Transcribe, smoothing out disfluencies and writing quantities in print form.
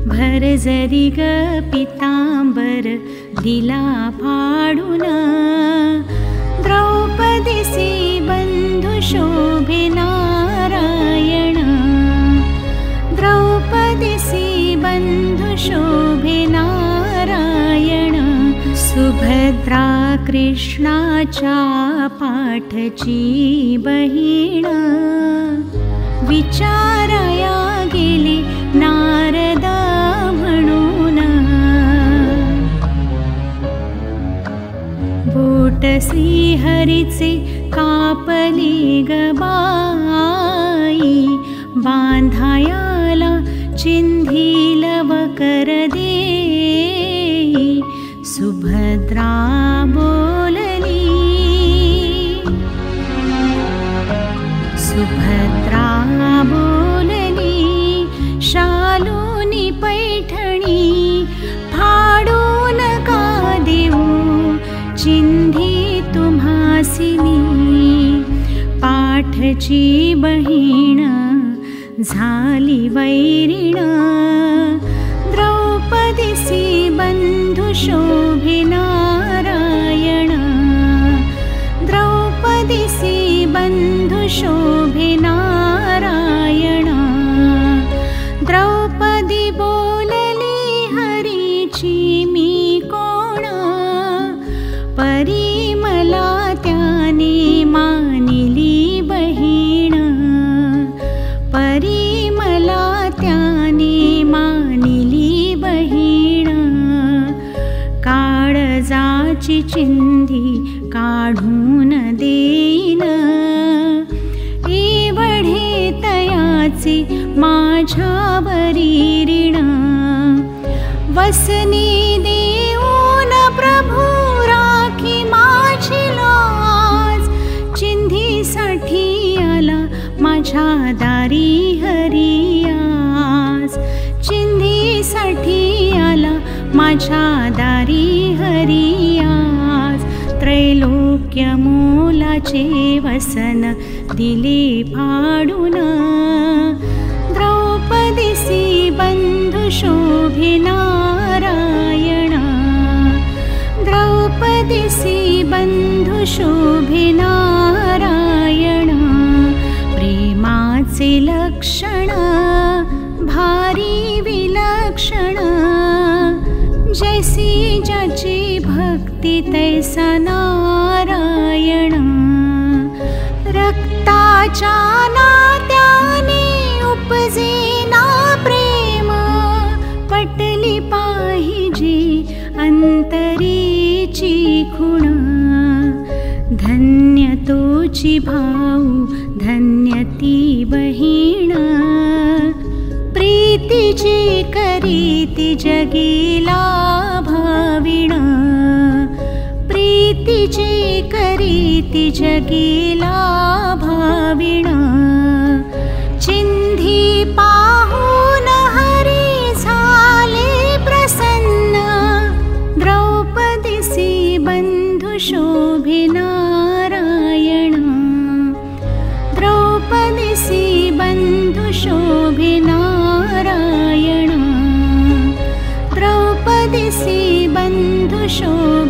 भरजरी ग पितांबर दिला फाडून, द्रौपदीसी बंधु शोभे नारायण, द्रौपदीसी बंधु शोभे नारायण। सुभद्रा कृष्णाच्या पाठची बहीण, विचाराया गेली नारद म्हणून। बोट श्रीहरीचे कापली ग बाई, बांधायाला चिंधील वकर देई। सुभद्रा बोलली, सुभद्रा बोलली, शालूनी पैठणी फाडून का देऊ, चिंधी तुम्हासिनी। पाठची बहीण झाली वैरीण, द्रौपदीसी बंधु शोभे नारायण, द्रौपदीसी बंधु शोभे नारायण। द्रौपदी बोलली हरीची मी कोण, परी मला त्याने मानिली बहीण, परी मला त्याने मानिली बहीण। काळजाची चिंधी काढून देईन, एवढे तयाचे माझ्यावरी ऋण। वसनी देऊन प्रभू राखी माझी लाज, चिंधीसाठी आला माझ्या दारी हरी आज, चिंधीसाठी आला माझ्या दारी हरी आज। त्रैलोक्य मोलाचे वसन दिले फाडून, द्रौपदीसी बंधु शोभे नारायण, द्रौपदीसी बंधु शोभे नारायण। प्रेमाचे लक्षण भारी विलक्षण, जैसी ज्याची भक्ती तैसा नारायण। रक्ताच्या नात्याने उपजेना प्रेम, पटली पाहिजे अंतरीची खुण। धन्य तोची भाऊ धन्य ती बहीण, प्रीतीची करीती जगीला भाविण, प्रीतीची करीती जगीला भाविण। चिंधी पाहून हरी झाले प्रसन्न, द्रौपदीसी बंधु शोभे नारायण, द्रौपदीसी बंधु शोभे नारायण, द्रौपदीसी बंधु शोभे